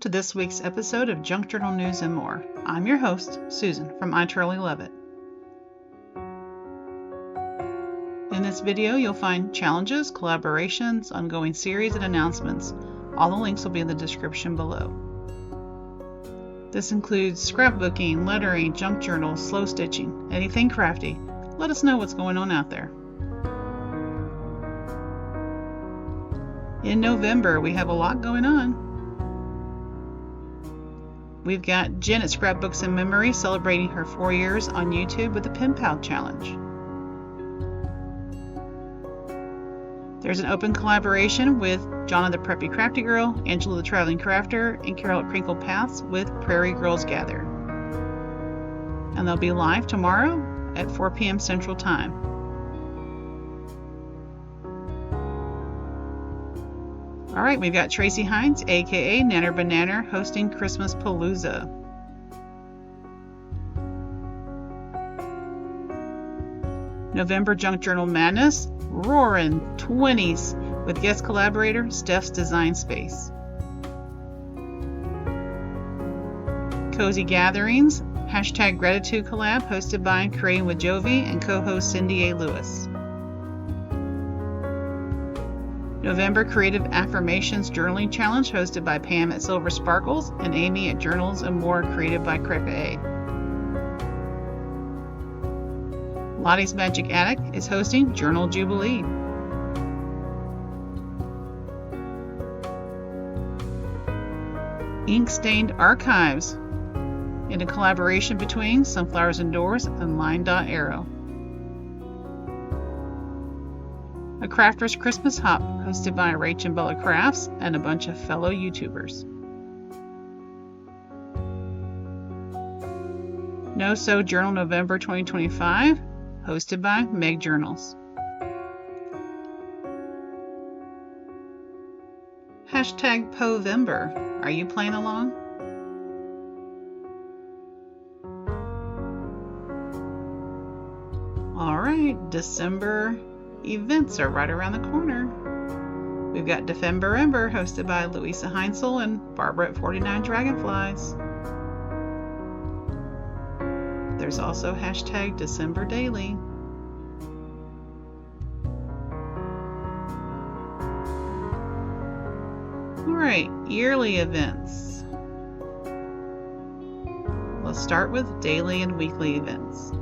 to this week's episode of Junk Journal News and More. I'm your host, Susan from I Truly Love It. In this video, you'll find challenges, collaborations, ongoing series, and announcements. All the links will be in the description below. This includes scrapbooking, lettering, junk journals, slow stitching, anything crafty. Let us know what's going on out there. In November, we have a lot going on. We've got Jen at Scrapbooks in Memory celebrating her 4 years on YouTube with the Penpal challenge. There's an open collaboration with Jonna the Preppy Crafty Girl, Angela the Traveling Crafter, and Carol at Crinkle Paths with Prairie Girls Gather. And they'll be live tomorrow at 4 p.m. Central Time. Alright, we've got Tracy Hines, aka Nanner Banana, hosting Christmas Palooza. November Junk Journal Madness, roaring 20s with guest collaborator Steph's Design Space. Cozy Gatherings, hashtag Gratitude Collab, hosted by Creating with Jovi and co-host Cindy A. Lewis. November Creative Affirmations Journaling Challenge, hosted by Pam at Silver Sparkles and Amy at Journals and More, created by Crepa A. Lottie's Magic Attic is hosting Journal Jubilee. Ink Stained Archives, in a collaboration between Sunflowers Indoors and Line.Arrow. A Crafter's Christmas Hop, hosted by Rach and Bella Crafts and a bunch of fellow YouTubers. No Sew Journal November 2025, hosted by Meg Journals. Hashtag Povember. Are you playing along? Alright, December events are right around the corner. We've got Defember Ember, hosted by Louisa Heinzel and Barbara at 49 Dragonflies. There's also hashtag December Daily. Alright, yearly events. Let's start with daily and weekly events.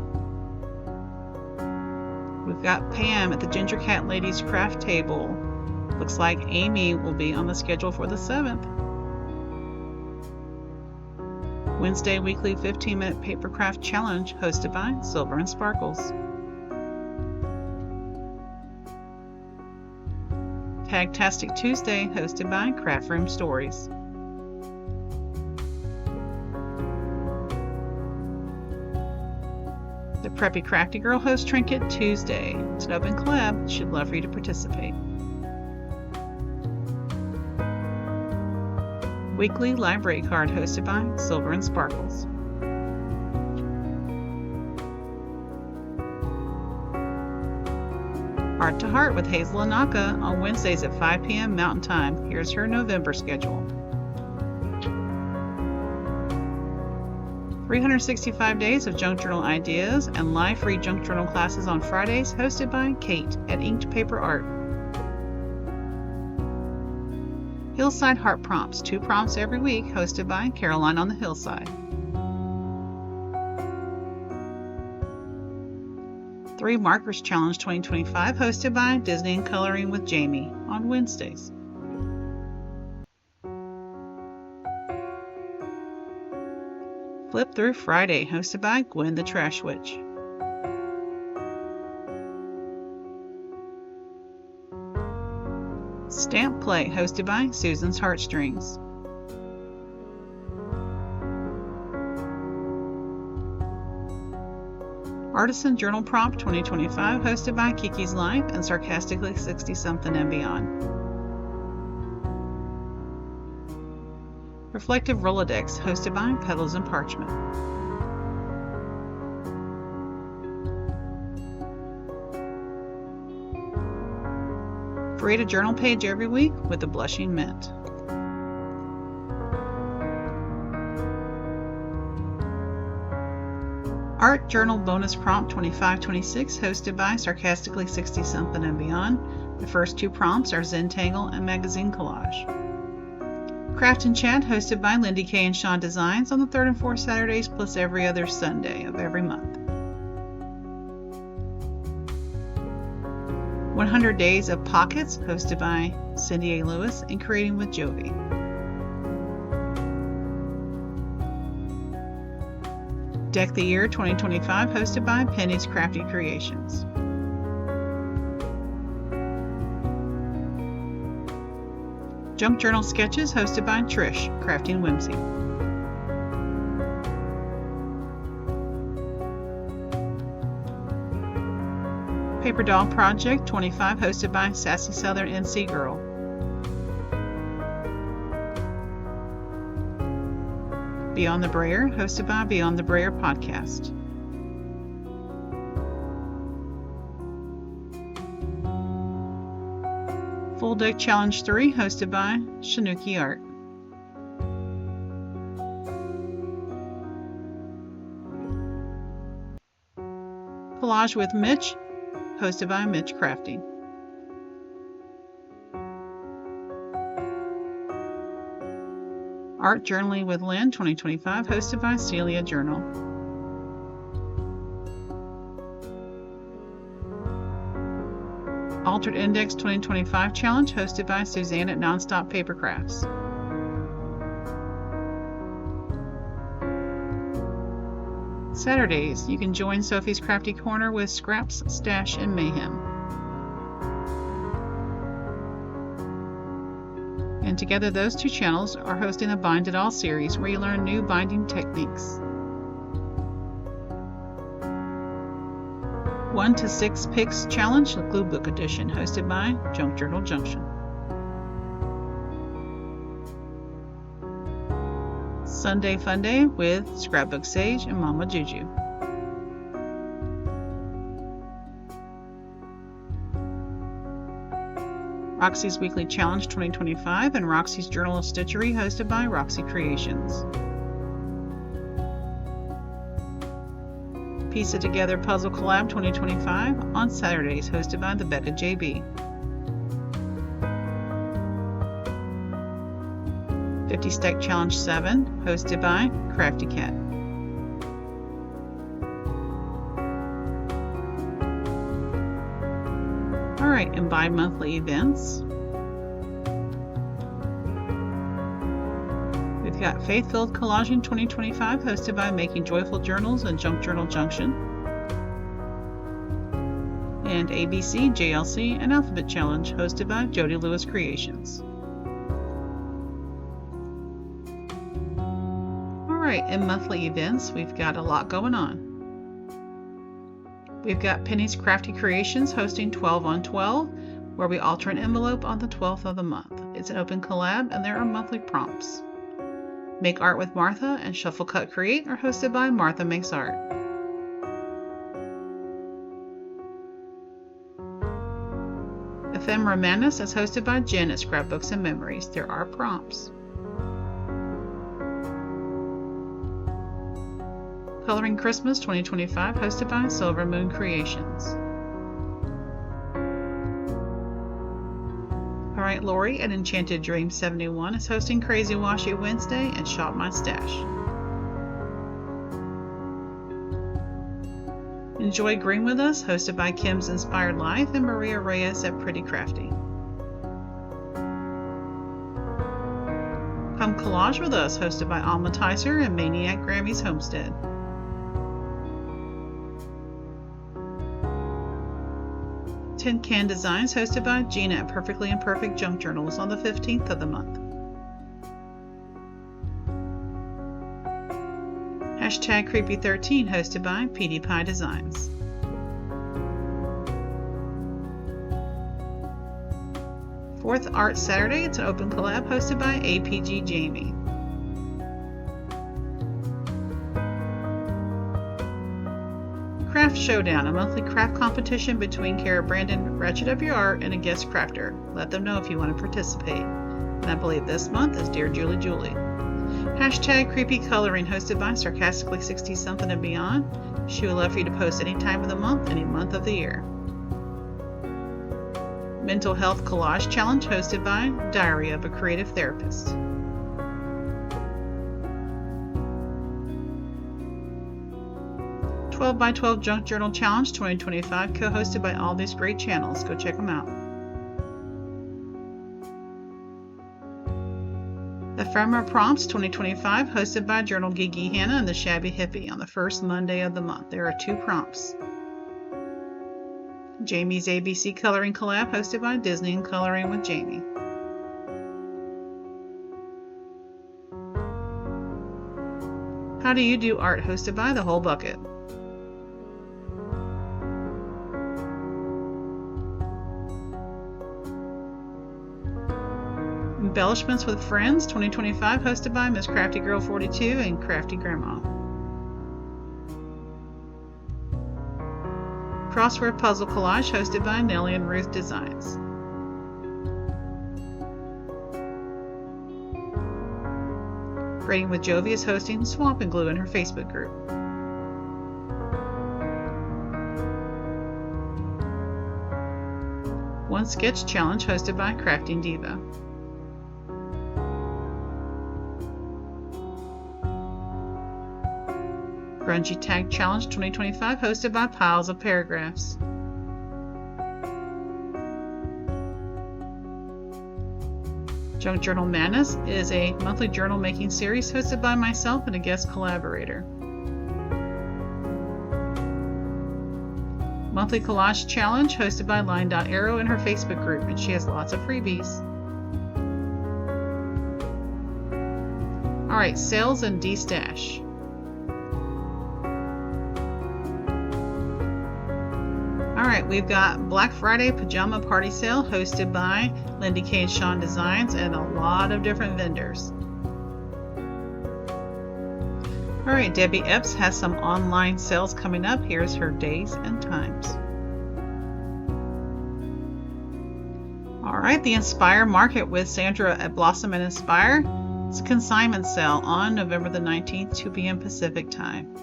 We've got Pam at the Ginger Cat Ladies Craft Table. Looks like Amy will be on the schedule for the 7th. Wednesday weekly 15-minute paper craft challenge, hosted by Silver and Sparkles. Tagtastic Tuesday, hosted by Craft Room Stories. The Preppy Crafty Girl hosts Trinket Tuesday. It's an open collab. She'd love for you to participate. Weekly Library Card, hosted by Silver and Sparkles. Heart to Heart with Hazel and Naka on Wednesdays at 5 p.m. Mountain Time. Here's her November schedule. 365 days of junk journal ideas and live free junk journal classes on Fridays, hosted by Kate at Inked Paper Art. Hillside Heart Prompts, 2 prompts every week, hosted by Caroline on the Hillside. 3 Markers Challenge 2025, hosted by Disney and Coloring with Jamie on Wednesdays. Flip Through Friday, hosted by Gwen the Trash Witch. Stamp Play, hosted by Susan's Heartstrings. Artisan Journal Prompt 2025, hosted by Kiki's Life and Sarcastically 60-something and Beyond. Reflective Rolodex, hosted by Petals and Parchment. Create a journal page every week with a blushing mint. Art Journal Bonus Prompt 2526 hosted by Sarcastically 60 Something and Beyond. The first 2 prompts are Zentangle and Magazine Collage. Craft and Chat hosted by Lindy K and Sean Designs on the 3rd and 4th Saturdays plus every other Sunday of every month. 100 Days of Pockets hosted by Cindy A. Lewis and Creating with Jovi. Deck the Year 2025 hosted by Penny's Crafty Creations. Junk Journal Sketches hosted by Trish, Crafting Whimsy. Paper Doll Project 25 hosted by Sassy Southern NC Girl. Beyond the Brayer hosted by Beyond the Brayer Podcast. Full Deck Challenge 3 hosted by Shanuki Art. Collage with Mitch hosted by Mitch Crafting. Art Journaling with Lynn 2025 hosted by Celia Journal. Altered Index 2025 Challenge hosted by Suzanne at Nonstop Paper Crafts. Saturdays, you can join Sophie's Crafty Corner with Scraps, Stash, and Mayhem. And together those 2 channels are hosting a Bind It All series where you learn new binding techniques. 1 to 6 Picks Challenge, the Glue Book Edition, hosted by Junk Journal Junction. Sunday Fun Day with Scrapbook Sage and Mama Juju. Roxy's Weekly Challenge 2025 and Roxy's Journal of Stitchery hosted by Roxy Creations. Piece It Together Puzzle Collab 2025 on Saturdays hosted by the Becca JB. 50 Stack Challenge 7 hosted by Crafty Cat. Alright, and bi-monthly events. We've got Faith-Filled Collaging 2025 hosted by Making Joyful Journals and Junk Journal Junction. And ABC, JLC, and Alphabet Challenge hosted by Jody Lewis Creations. Alright, in monthly events, we've got a lot going on. We've got Penny's Crafty Creations hosting 12 on 12, where we alter an envelope on the 12th of the month. It's an open collab and there are monthly prompts. Make Art with Martha and Shuffle Cut Create are hosted by Martha Makes Art. Ephemera Madness is hosted by Jen at Scrapbooks and Memories. There are prompts. Coloring Christmas 2025 hosted by Silver Moon Creations. Alright, Lori at Enchanted Dream 71 is hosting Crazy Washi Wednesday and Shop My Stash. Enjoy Green with Us hosted by Kim's Inspired Life and Maria Reyes at Pretty Crafty. Come Collage with Us hosted by Alma Ticer and Maniac Grammy's Homestead. Tin Can Designs hosted by Gina at Perfectly Imperfect Junk Journals on the 15th of the month. Hashtag Creepy13 hosted by PD Pie Designs. Fourth Art Saturday, it's an open collab hosted by APG Jamie. Craft Showdown, a monthly craft competition between Kara Brandon, Ratchet Up Your Art, and a guest crafter. Let them know if you want to participate. And I believe this month is Dear Julie Julie. Hashtag Creepy Coloring, hosted by Sarcastically 60 Something and Beyond. She would love for you to post any time of the month, any month of the year. Mental Health Collage Challenge, hosted by Diary of a Creative Therapist. "12 by 12 Junk Journal Challenge 2025, co-hosted by all these great channels. Go check them out. Ephemera Prompts 2025, hosted by Journal Gigi Hannah and the Shabby Hippie on the first Monday of the month. There are 2 prompts. Jamie's ABC Coloring Collab, hosted by Disney and Coloring with Jamie. How Do You Do Art, hosted by The Whole Bucket. Embellishments with Friends 2025, hosted by Miss Crafty Girl 42 and Crafty Grandma. Crossword Puzzle Collage, hosted by Nellie and Ruth Designs. Grading with Jovi is hosting Swamp and Glue in her Facebook group. One Sketch Challenge, hosted by Crafting Diva. Grungy Tag Challenge 2025, hosted by Piles of Paragraphs. Junk Journal Madness is a monthly journal making series hosted by myself and a guest collaborator. Monthly Collage Challenge, hosted by Line.Arrow in her Facebook group, and she has lots of freebies. Alright, sales and DESTASH. Alright, we've got Black Friday Pajama Party Sale, hosted by Lindy K and Sean Designs and a lot of different vendors. Alright, Debbie Epps has some online sales coming up. Here's her days and times. Alright, the Inspire Market with Sandra at Blossom and Inspire. It's a consignment sale on November the 19th, 2 p.m. Pacific time.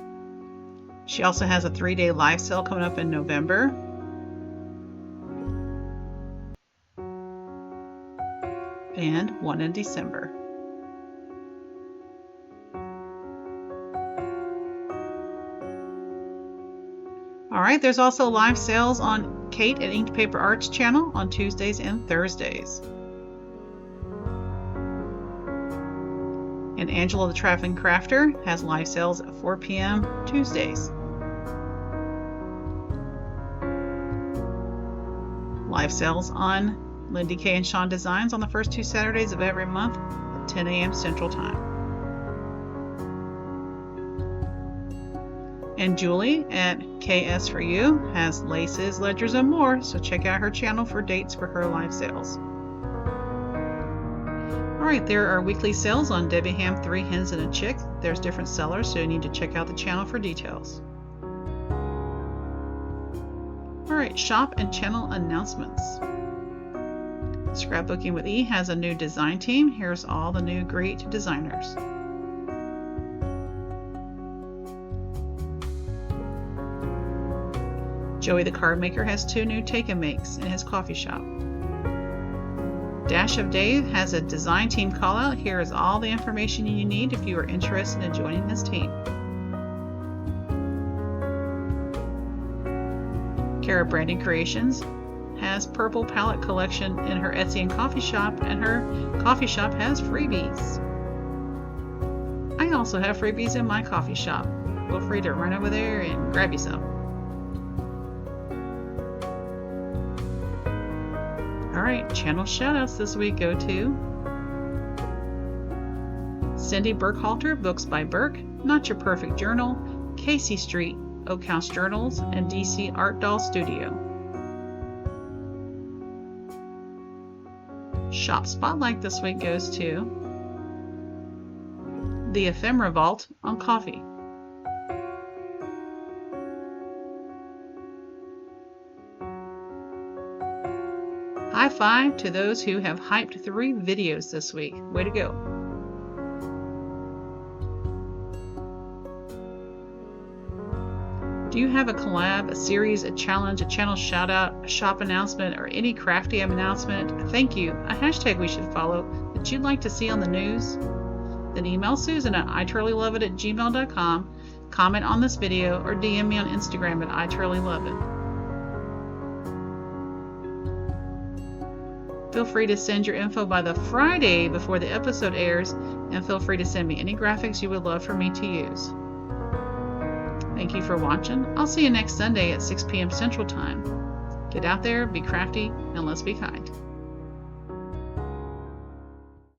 She also has a 3-day live sale coming up in November. And one in December. Alright, there's also live sales on Kate at Inked Paper Arts channel on Tuesdays and Thursdays. And Angela the Traveling Crafter has live sales at 4 p.m. Tuesdays. Live sales on Lindy K and Sean Designs on the first 2 Saturdays of every month at 10 a.m. Central Time. And Julie at KS for You has laces, ledgers, and more, so check out her channel for dates for her live sales. Alright, there are weekly sales on Debbie Ham 3 Hens and a Chick. There's different sellers, so you need to check out the channel for details. Alright, shop and channel announcements. Scrapbooking with E has a new design team. Here's all the new great designers. Joey the Card Maker has 2 new take and makes in his coffee shop. Dash of Dave has a design team call out. Here is all the information you need if you are interested in joining his team. Kara Branding Creations has Purple Palette Collection in her Etsy and coffee shop, and her coffee shop has freebies. I also have freebies in my coffee shop. Feel free to run over there and grab you some. Alright, channel shoutouts this week go to Cindy Burkhalter, Books by Burke, Not Your Perfect Journal, Casey Street, Oak House Journals, and DC Art Doll Studio. Shop Spotlight this week goes to The Ephemera Vault on Coffee. High five to those who have hyped 3 videos this week. Way to go. Do you have a collab, a series, a challenge, a channel shout out, a shop announcement, or any crafty announcement, a thank you, a hashtag we should follow that you'd like to see on the news? Then email Susan at iTurleyLoveIt@gmail.com, comment on this video, or DM me on Instagram at iTurleyLoveIt. Feel free to send your info by the Friday before the episode airs, and feel free to send me any graphics you would love for me to use. Thank you for watching. I'll see you next Sunday at 6 p.m. Central Time. Get out there, be crafty, and let's be kind.